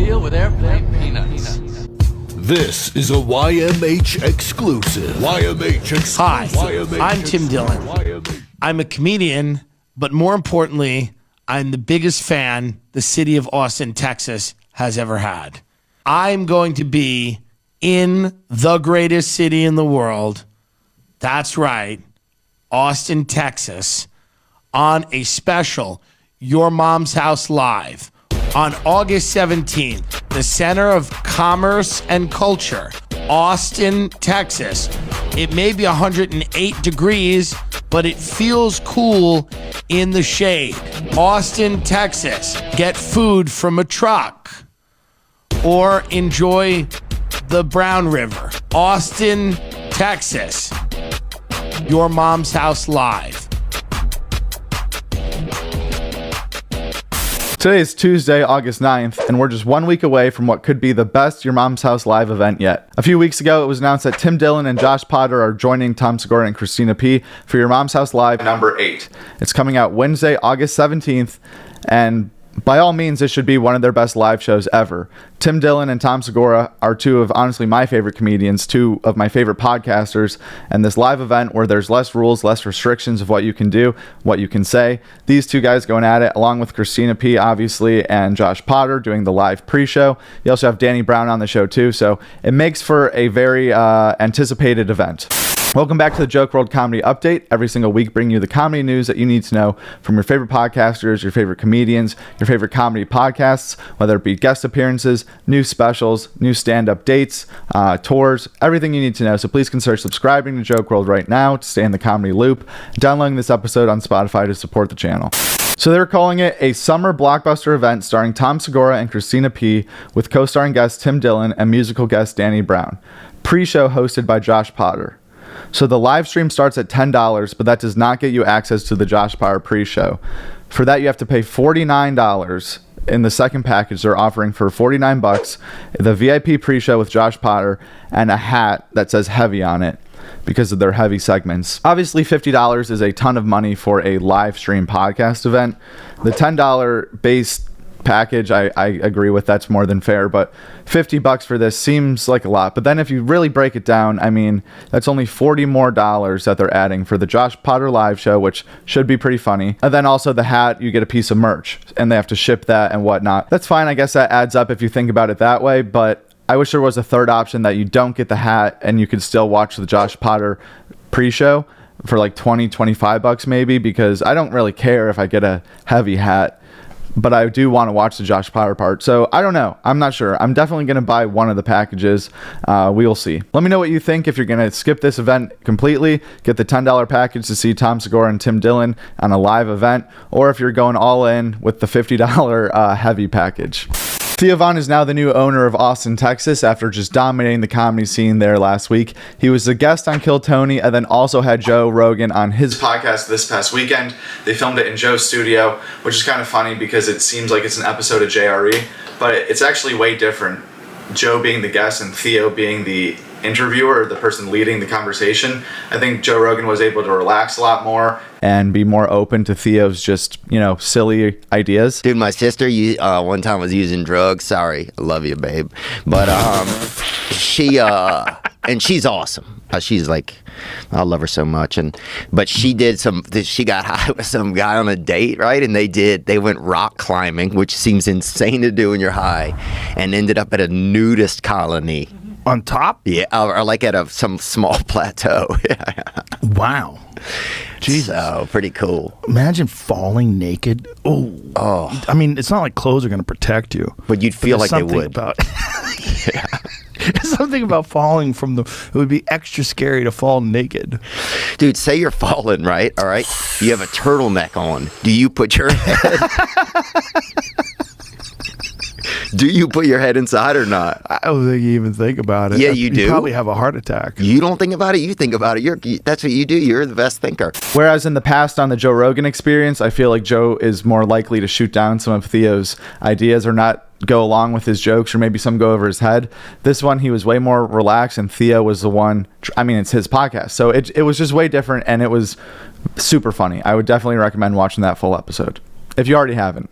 deal with airplane peanuts. This is a YMH exclusive. YMH exclusive. Hi, YMH I'm Tim Dillon. YMH. I'm a comedian, but more importantly, I'm the biggest fan the city of Austin, Texas has ever had. I'm going to be in the greatest city in the world. That's right, Austin, Texas, on a special Your Mom's House Live on August 17th, the Center of Commerce and Culture, Austin, Texas. It may be 108 degrees, but it feels cool in the shade. Austin, Texas. Get food from a truck or enjoy the Brown River. Austin, Texas. Your Mom's House Live. Today is Tuesday, August 9th, and we're just 1 week away from what could be the best Your Mom's House Live event yet. A few weeks ago, it was announced that Tim Dillon and Josh Potter are joining Tom Segura and Christina P. for Your Mom's House Live number 8. It's coming out Wednesday, August 17th, and by all means, this should be one of their best live shows ever. Tim Dillon and Tom Segura are two of, honestly, my favorite comedians, two of my favorite podcasters, and this live event where there's less rules, less restrictions of what you can do, what you can say. These two guys going at it, along with Christina P., obviously, and Josh Potter doing the live pre-show. You also have Danny Brown on the show, too, so it makes for a very anticipated event. Welcome back to the Joke WRLD Comedy Update. Every single week, bringing you the comedy news that you need to know from your favorite podcasters, your favorite comedians, your favorite comedy podcasts, whether it be guest appearances, new specials, new stand-up dates, tours, everything you need to know. So please consider subscribing to Joke WRLD right now to stay in the comedy loop, downloading this episode on Spotify to support the channel. So they're calling it a summer blockbuster event starring Tom Segura and Christina P. with co-starring guest Tim Dillon and musical guest Danny Brown. Pre-show hosted by Josh Potter. So the live stream starts at $10, but that does not get you access to the Josh Potter pre-show. For that, you have to pay $49 in the second package. They're offering for $49, the VIP pre-show with Josh Potter and a hat that says heavy on it because of their heavy segments. Obviously, $50 is a ton of money for a live stream podcast event. The $10 base package, I agree with, that's more than fair, but $50 for this seems like a lot. But then if you really break it down, I mean, that's only $40 more that they're adding for the Josh Potter live show, which should be pretty funny. And then also the hat, you get a piece of merch and they have to ship that and whatnot. That's fine. I guess that adds up if you think about it that way, but I wish there was a third option that you don't get the hat and you could still watch the Josh Potter pre-show for like $20-25 maybe, because I don't really care if I get a heavy hat, but I do want to watch the Josh Potter part. So I don't know. I'm not sure. I'm definitely going to buy one of the packages. We will see. Let me know what you think. If you're going to skip this event completely, get the $10 package to see Tom Segura and Tim Dillon on a live event, or if you're going all in with the $50 heavy package. Theo is now the new owner of Austin, Texas, after just dominating the comedy scene there last week. He was a guest on Kill Tony and then also had Joe Rogan on his podcast this past weekend. They filmed it in Joe's studio, which is kind of funny because it seems like it's an episode of JRE, but it's actually way different. Joe being the guest and Theo being the interviewer, or the person leading the conversation. I think Joe Rogan was able to relax a lot more and be more open to Theo's just, silly ideas. Dude, my sister one time was using drugs. Sorry, I love you, babe. But she and she's awesome. She's like, I love her so much. But she got high with some guy on a date, right? And they went rock climbing, which seems insane to do when you're high, and ended up at a nudist colony. On top? Yeah, or like at some small plateau. Wow. Jesus. So, pretty cool. Imagine falling naked. Oh. I mean, it's not like clothes are going to protect you. But you'd feel like they would. Yeah. There's something about falling from it would be extra scary to fall naked. Dude, say you're falling, right? All right. You have a turtleneck on. Do you put your head... Do you put your head inside or not? I don't think you even think about it. Yeah, you do. You probably have a heart attack. You don't think about it. You think about it. That's what you do. You're the best thinker. Whereas in the past on the Joe Rogan Experience, I feel like Joe is more likely to shoot down some of Theo's ideas or not go along with his jokes, or maybe some go over his head. This one, he was way more relaxed, and Theo was the one. I mean, it's his podcast, so it was just way different, and it was super funny. I would definitely recommend watching that full episode if you already haven't.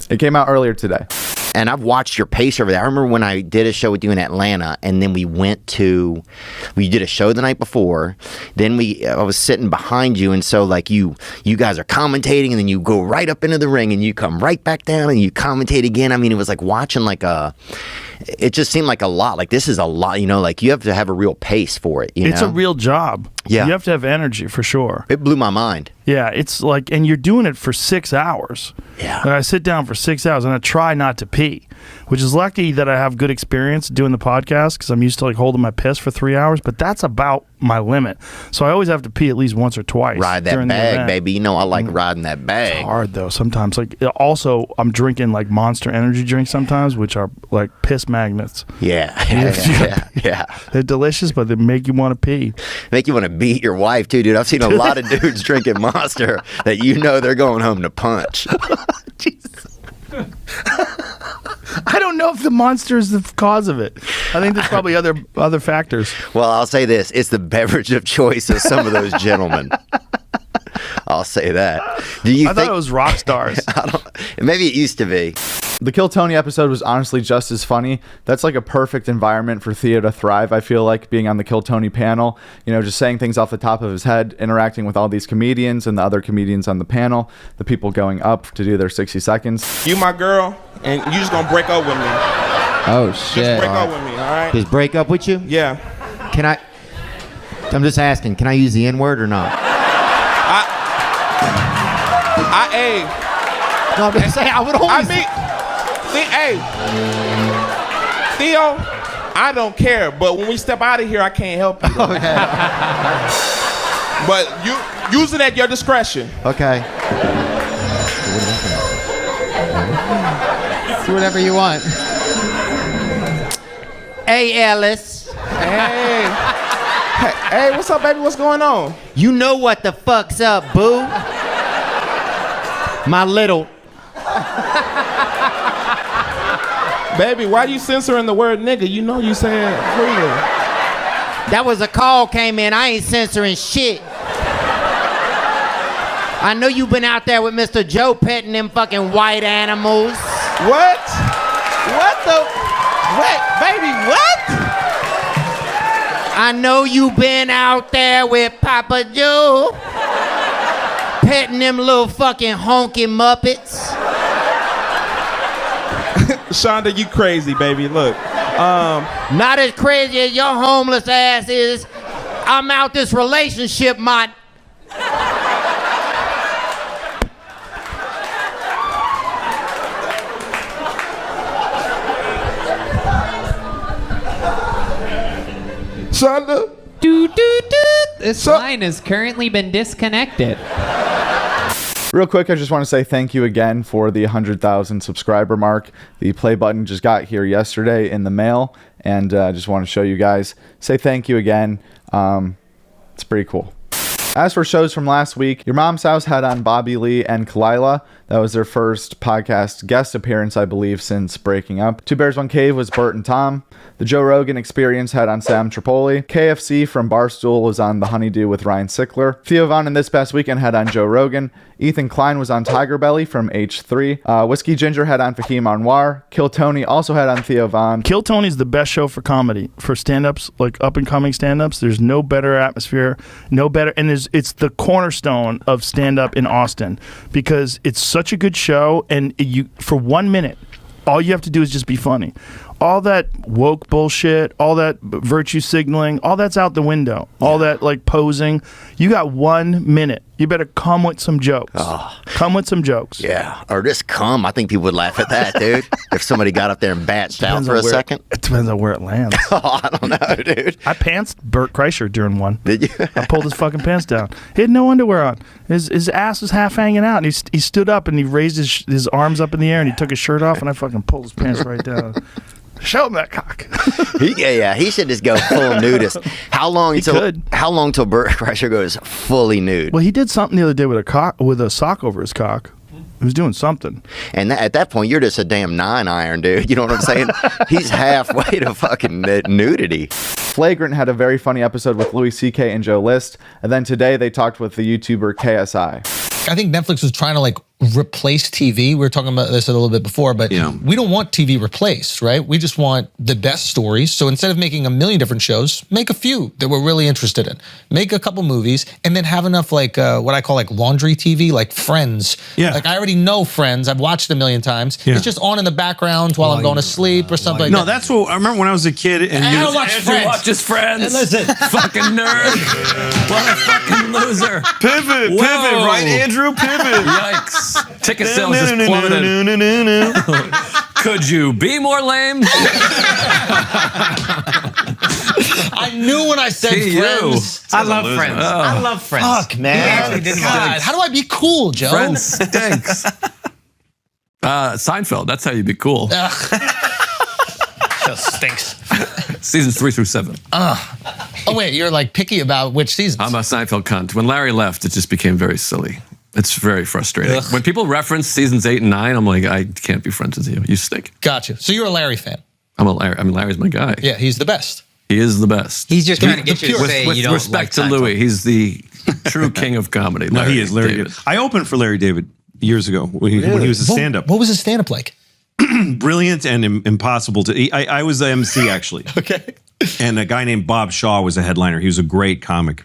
It came out earlier today. And I've watched your pace over there. I remember when I did a show with you in Atlanta, and then we did a show the night before. Then I was sitting behind you, and so like you guys are commentating, and then you go right up into the ring, and you come right back down, and you commentate again. I mean, it was like watching it just seemed like a lot. Like this is a lot, like you have to have a real pace for it. It's a real job. Yeah. You have to have energy for sure. It blew my mind. Yeah, it's like, and you're doing it for 6 hours. Yeah. And I sit down for 6 hours and I try not to pee, which is lucky that I have good experience doing the podcast because I'm used to like holding my piss for 3 hours, but that's about my limit. So I always have to pee at least once or twice. Ride that bag, baby. I like riding that bag. It's hard though sometimes. Like also, I'm drinking like Monster energy drinks sometimes, which are like piss magnets. Yeah. They're delicious, but they make you want to pee. Make you want to beat your wife too, dude. I've seen a lot of dudes drinking Monster that they're going home to punch. Jesus. I don't know if the Monster is the cause of it. I think there's probably other factors. Well, I'll say this. It's the beverage of choice of some of those gentlemen. I'll say that. I thought it was rock stars. Maybe it used to be. The Kill Tony episode was honestly just as funny. That's like a perfect environment for Theo to thrive, I feel like, being on the Kill Tony panel. Just saying things off the top of his head, interacting with all these comedians and the other comedians on the panel, the people going up to do their 60 seconds. You my girl, and you just gonna break up with me. Oh shit! Just break up with me, all right? Just break up with you? Yeah. I'm just asking, can I use the N-word or not? No, I'm just saying, I would always... Theo, I don't care, but when we step out of here, I can't help you. Okay. But you use it at your discretion. Okay. Do whatever you want. Hey, Ellis. Hey, what's up, baby? What's going on? You know what the fuck's up, boo? My little... Baby, why you censoring the word nigga? You know you saying freely. That was a call came in. I ain't censoring shit. I know you've been out there with Mr. Joe petting them fucking white animals. What? What the? Wait, baby, what? I know you've been out there with Papa Joe petting them little fucking honky muppets. Shonda, you crazy, baby. Look. Not as crazy as your homeless ass is. I'm out this relationship, my... Shonda? This line has currently been disconnected. Real quick, I just want to say thank you again for the 100,000 subscriber mark. The play button just got here yesterday in the mail, and I just want to show you guys. Say thank you again. It's pretty cool. As for shows from last week, Your Mom's House had on Bobby Lee and Kalila. That was their first podcast guest appearance, I believe, since breaking up. Two Bears, One Cave was Bert and Tom. The Joe Rogan Experience had on Sam Tripoli. KFC from Barstool was on The Honeydew with Ryan Sickler. Theo Von and This Past Weekend had on Joe Rogan. Ethan Klein was on Tiger Belly from H3. Whiskey Ginger had on Fahim Anwar. Kill Tony also had on Theo Von. Kill Tony's the best show for comedy, for stand-ups, like up-and-coming stand-ups. There's no better atmosphere, no better, and it's the cornerstone of stand-up in Austin because it's such a good show, and you for 1 minute, all you have to do is just be funny. All that woke bullshit, all that virtue signaling, all that's out the window. All that like posing. You got 1 minute. You better come with some jokes. Come with some jokes. Yeah, or just come. I think people would laugh at that, dude. If somebody got up there and batched out for a second. It depends on where it lands. I don't know, dude. I pantsed Bert Kreischer during one. Did you? I pulled his fucking pants down. He had no underwear on. His ass was half hanging out, and he stood up and he raised his arms up in the air and he took his shirt off, and I fucking pulled his pants right down. Show him that cock. He should just go full nudist. How long till Bert Kreischer goes fully nude? Well, he did something the other day with a sock over his cock. He was doing something. And at that point, you're just a damn 9-iron, dude. You know what I'm saying? He's halfway to fucking nudity. Flagrant had a very funny episode with Louis C.K. and Joe List. And then today they talked with the YouTuber KSI. I think Netflix was trying to like replace TV. We were talking about this a little bit before, but we don't want TV replaced, right? We just want the best stories. So instead of making a million different shows, make a few that we're really interested in. Make a couple movies, and then have enough like what I call like laundry TV, like Friends. Yeah. Like I already know Friends. I've watched it a million times. Yeah. It's just on in the background while I'm going to sleep or something like that. No, that's what I remember when I was a kid. And I don't watch Friends. Watches Friends. And listen, Fucking nerd. What a fucking loser. Pivot, right, Andrew? Pivot. Yikes. Ticket sales just plummeted. Could you be more lame? I knew when I said Friends. I love Friends. I love Friends. Fuck, man. God, how do I be cool, Joe? Friends stinks. Seinfeld, that's how you be cool. Just stinks. Seasons 3 through 7. Oh, wait, you're like picky about which seasons? I'm a Seinfeld cunt. When Larry left, it just became very silly. It's very frustrating. Ugh. When people reference seasons 8 and 9, I'm like, I can't be friends with you. You stink. Gotcha. So you're a Larry fan. I'm a Larry. I mean, Larry's my guy. Yeah, he's the best. He is the best. He's just trying to get you to With say you don't respect like to Louis, he's the true king of comedy. No, he is Larry David. I opened for Larry David years ago when he was a stand-up. What was his stand-up like? Brilliant and impossible to. I was the MC actually. Okay. And a guy named Bob Shaw was a headliner. He was a great comic.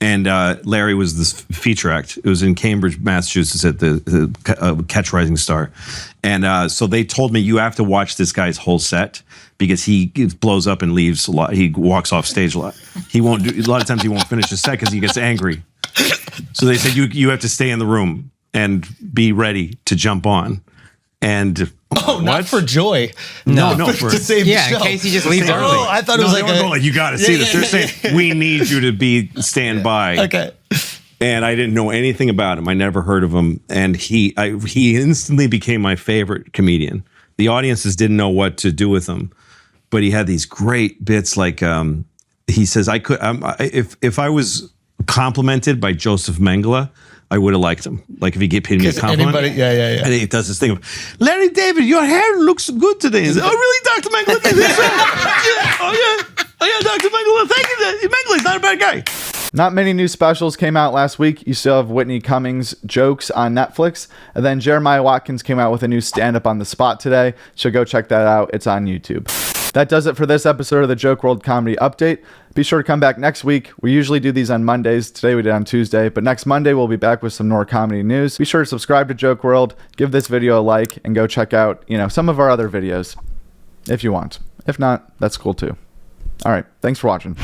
And Larry was this feature act. It was in Cambridge, Massachusetts at the Catch Rising Star. And so they told me, you have to watch this guy's whole set because he blows up and leaves a lot. He walks off stage a lot. He won't do, a lot of times he won't finish his set because he gets angry. So they said, you have to stay in the room and be ready to jump on. And not for joy. No, to save the show. in case he just leaves early. Oh, I thought it was they like weren't going like, you got to see this. They're saying, we need you to be stand by. Okay. And I didn't know anything about him. I never heard of him. And he instantly became my favorite comedian. The audiences didn't know what to do with him, but he had these great bits. Like he says, if I was complimented by Joseph Mengele, I would have liked him. Like if he paid me a compliment. Yeah. And he does this thing of, Larry David, your hair looks good today. He says, oh, really, Dr. Mengele? Oh, yeah, Dr. Mengele. Thank you. Mengele's not a bad guy. Not many new specials came out last week. You still have Whitney Cummings' Jokes on Netflix. And then Jeremiah Watkins came out with a new stand-up on the spot today. So go check that out. It's on YouTube. That does it for this episode of the Joke WRLD Comedy Update. Be sure to come back next week. We usually do these on Mondays. Today we did on Tuesday, but next Monday we'll be back with some more comedy news. Be sure to subscribe to Joke WRLD, give this video a like, and go check out, some of our other videos if you want. If not, that's cool too. All right, thanks for watching.